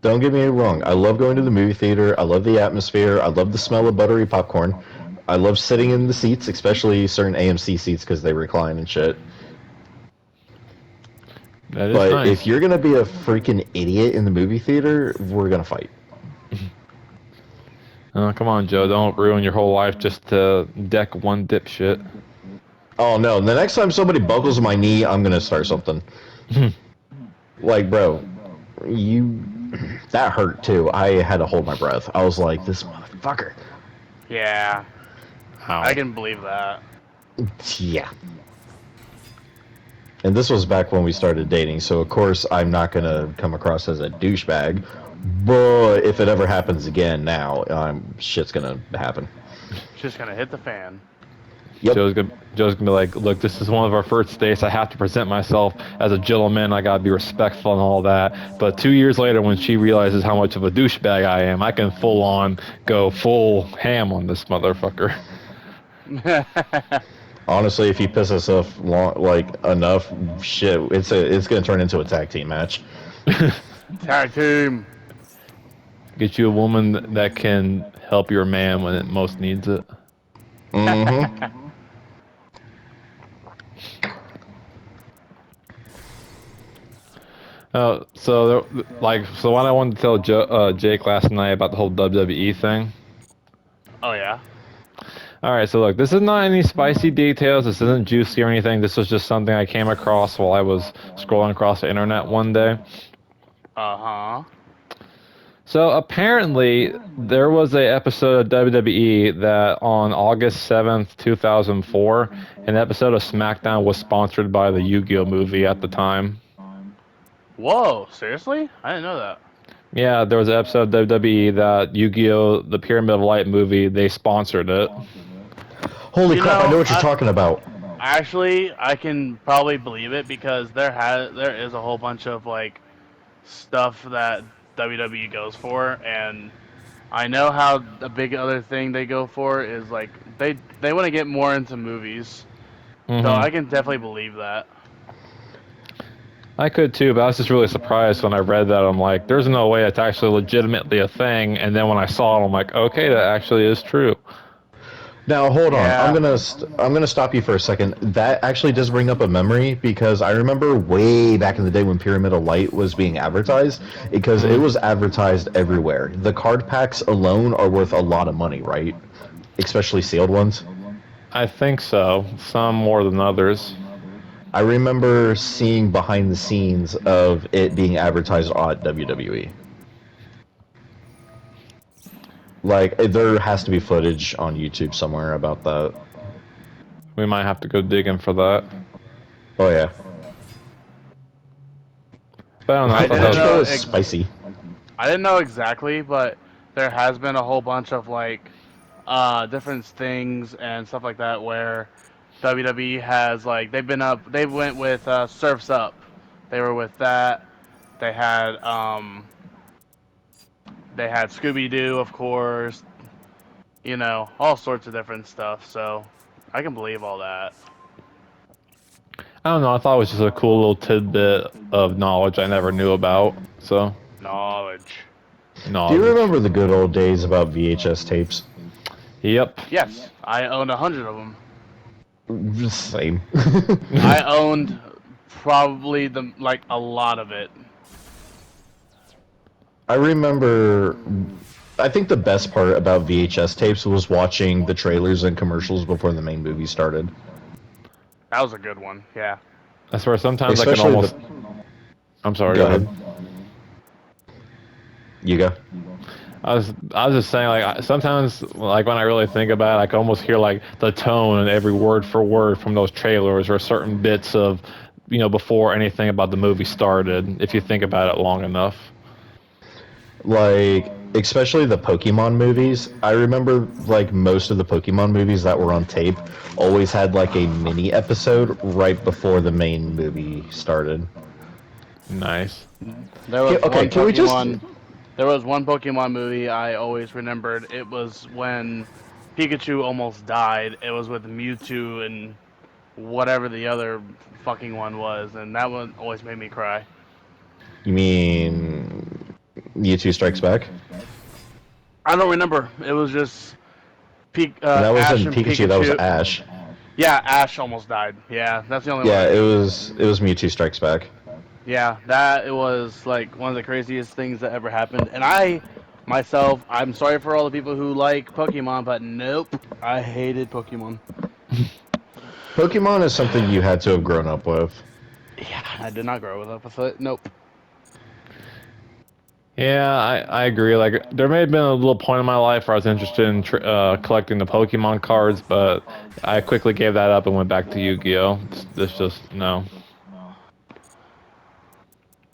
Don't get me wrong. I love going to the movie theater. I love the atmosphere. I love the smell of buttery popcorn. I love sitting in the seats, especially certain AMC seats because they recline and shit. That is But if nice. you're going to be a freaking idiot in the movie theater, we're going to fight. Oh, come on, Joe. Don't ruin your whole life just to deck one dipshit. Oh, no. The next time somebody buckles my knee, I'm going to start something. Like, bro, you... That hurt, too. I had to hold my breath. I was like, this motherfucker. Yeah. Ow. I can believe that. Yeah. And this was back when we started dating, so of course I'm not gonna come across as a douchebag. But if it ever happens again now, shit's gonna happen. It's just gonna hit the fan. Yep. Joe's gonna be like, look, this is one of our first dates. I have to present myself as a gentleman. I gotta be respectful and all that. But 2 years later, when she realizes how much of a douchebag I am, I can full on go full ham on this motherfucker. Honestly, if you piss us off enough, shit, it's gonna turn into a tag team match. Tag team. Get you a woman that can help your man when it most needs it. Mm-hmm. So what I wanted to tell Jake last night about the whole WWE thing. Oh yeah. All right, so look, this is not any spicy details. This isn't juicy or anything. This was just something I came across while I was scrolling across the internet one day. Uh-huh. So apparently, there was a episode of WWE that on August 7th, 2004, an episode of SmackDown was sponsored by the Yu-Gi-Oh movie at the time. Whoa, seriously? I didn't know that. Yeah, there was an episode of WWE that Yu-Gi-Oh, the Pyramid of Light movie, they sponsored it. Holy You crap! I know know, what you're talking about. Actually, I can probably believe it because there is a whole bunch of like stuff that WWE goes for, and I know how the big other thing they go for is like they want to get more into movies. So Hmm. I can definitely believe that. I could too, but I was just really surprised when I read that. I'm like, there's no way it's actually legitimately a thing. And then when I saw it, I'm like, okay, that actually is true. Now hold on. Yeah. I'm gonna stop you for a second. That actually does bring up a memory because I remember way back in the day when Pyramid of Light was being advertised, because it Mhm. was advertised everywhere. The card packs alone are worth a lot of money, right? Especially sealed ones. I think so. Some more than others. I remember seeing behind the scenes of it being advertised at WWE. Like there has to be footage on YouTube somewhere about that. We might have to go digging for that. Oh yeah. But I don't know. I Why I thought did that didn't that was. show know is spicy? I didn't know exactly, but there has been a whole bunch of like different things and stuff like that where WWE has like they went with Surfs Up. They were with that. They had they had Scooby Doo, of course. You know, all sorts of different stuff. So I can believe all that I don't know. I thought it was just a cool little tidbit of knowledge I never knew about. So, knowledge. Do you knowledge. remember the good old days about VHS tapes? Yep. Yes, I owned 100 of them. Same. I owned probably the like a lot of it. I remember. I think the best part about VHS tapes was watching the trailers and commercials before the main movie started. That was a good one. Yeah. I swear, sometimes I can Especially almost. the. I'm sorry. Go Go ahead. ahead. You go. I was just saying, like, sometimes, like, when I really think about it, I can almost hear like the tone and every word for word from those trailers or certain bits of, before anything about the movie started. If you think about it long enough. Like, especially the Pokemon movies. I remember, like, most of the Pokemon movies that were on tape always had, like, a mini episode right before the main movie started. Nice. There was Okay, one can we just. Pokemon. There was one Pokemon movie I always remembered. It was when Pikachu almost died. It was with Mewtwo and whatever the other fucking one was, and that one always made me cry. You mean. Mewtwo Strikes Back? I don't remember. It was just That Ash wasn't and Pikachu, that was Pikachu. Ash. Yeah, Ash almost died. Yeah, that's the only one I Yeah, it remember. was it was Mewtwo Strikes Back. Yeah, that it was like one of the craziest things that ever happened. And I myself, I'm sorry for all the people who like Pokemon, but nope, I hated Pokemon. Pokemon is something you had to have grown up with. Yeah, I did not grow up with it. Nope. Yeah, I agree. Like, there may have been a little point in my life where I was interested in collecting the Pokemon cards, but I quickly gave that up and went back to Yu-Gi-Oh. It's just no.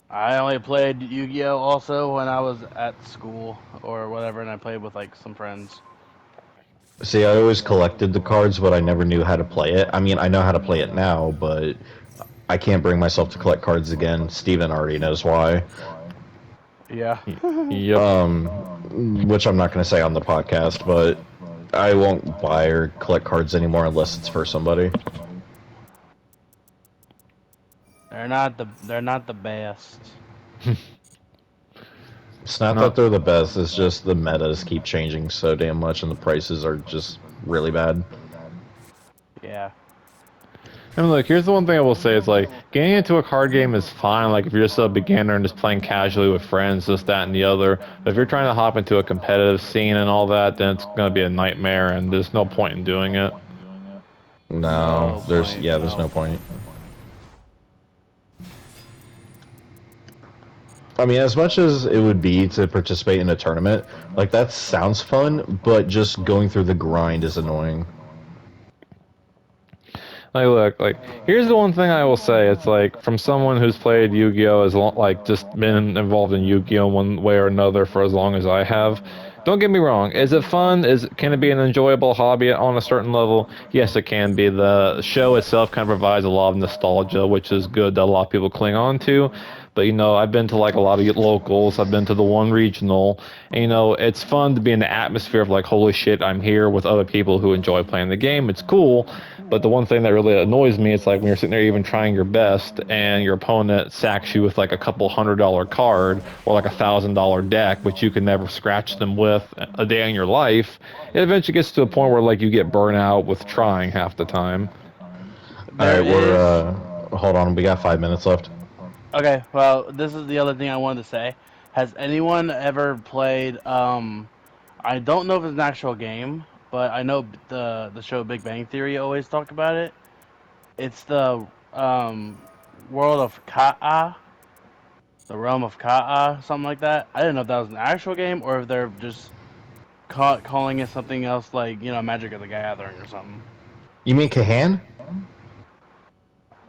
I only played Yu-Gi-Oh also when I was at school or whatever, and I played with like some friends. See, I always collected the cards, but I never knew how to play it. I mean, I know how to play it now, but I can't bring myself to collect cards again. Steven already knows why. Yeah. Yep. Which I'm not going to say on the podcast, but I won't buy or collect cards anymore unless it's for somebody. They're not the best. It's not that No. they're the best, it's just the metas keep changing so damn much and the prices are just really bad. Yeah. And look, here's the one thing I will say: is like getting into a card game is fine. Like if you're just a beginner and just playing casually with friends, this, that, and the other. But if you're trying to hop into a competitive scene and all that, then it's gonna be a nightmare, and there's no point in doing it. No, No point. there's no No. point. I mean, as much as it would be to participate in a tournament, like that sounds fun, but just going through the grind is annoying. Like, look, like here's the one thing I will say: it's like from someone who's played Yu-Gi-Oh, like just been involved in Yu-Gi-Oh one way or another for as long as I have. Don't get me wrong. Is it fun? Can it be an enjoyable hobby on a certain level? Yes, it can be. The show itself kind of provides a lot of nostalgia, which is good that a lot of people cling on to. But I've been to like a lot of locals. I've been to the one regional. And, it's fun to be in the atmosphere of like, holy shit, I'm here with other people who enjoy playing the game. It's cool. But the one thing that really annoys me is like when you're sitting there even trying your best and your opponent sacks you with like a couple $100 card or like $1,000 deck, which you can never scratch them with a day in your life. It eventually gets to a point where like you get burnt out with trying half the time. All There right, is. hold on. We got 5 minutes left. Okay, well, this is the other thing I wanted to say. Has anyone ever played? I don't know if it's an actual game, but I know the show Big Bang Theory always talked about it. It's the world of Ka'a, the realm of Ka'a, something like that. I didn't know if that was an actual game or if they're just calling it something else, like Magic of the Gathering or something. You mean Kahan?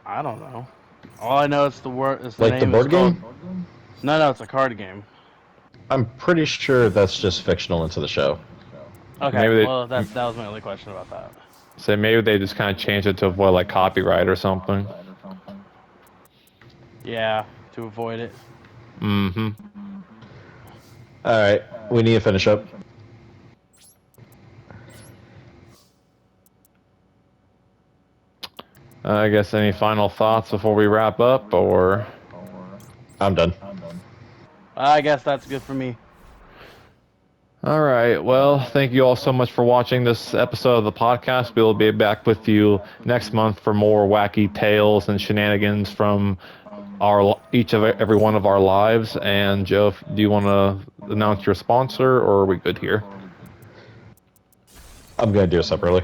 I don't know. All I know is the word. Is the Like the name is board called. game? No, it's a card game. I'm pretty sure that's just fictional into the show. Okay, Maybe well they that was my only question about that. maybe they just kind of changed it to avoid like copyright or something. Yeah, to avoid it. Mm-hmm. All right, we need to finish up. I guess any final thoughts before we wrap up, or? I'm done. I guess that's good for me. All right. Well, thank you all so much for watching this episode of the podcast. We will be back with you next month for more wacky tales and shenanigans from each of every one of our lives. And Joe, do you want to announce your sponsor, or are we good here? I'm gonna do it separately.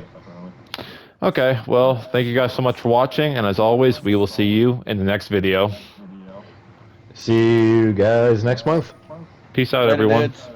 Okay. Well, thank you guys so much for watching, and as always, we will see you in the next video. See you guys next month. Peace out, Later, everyone. dudes.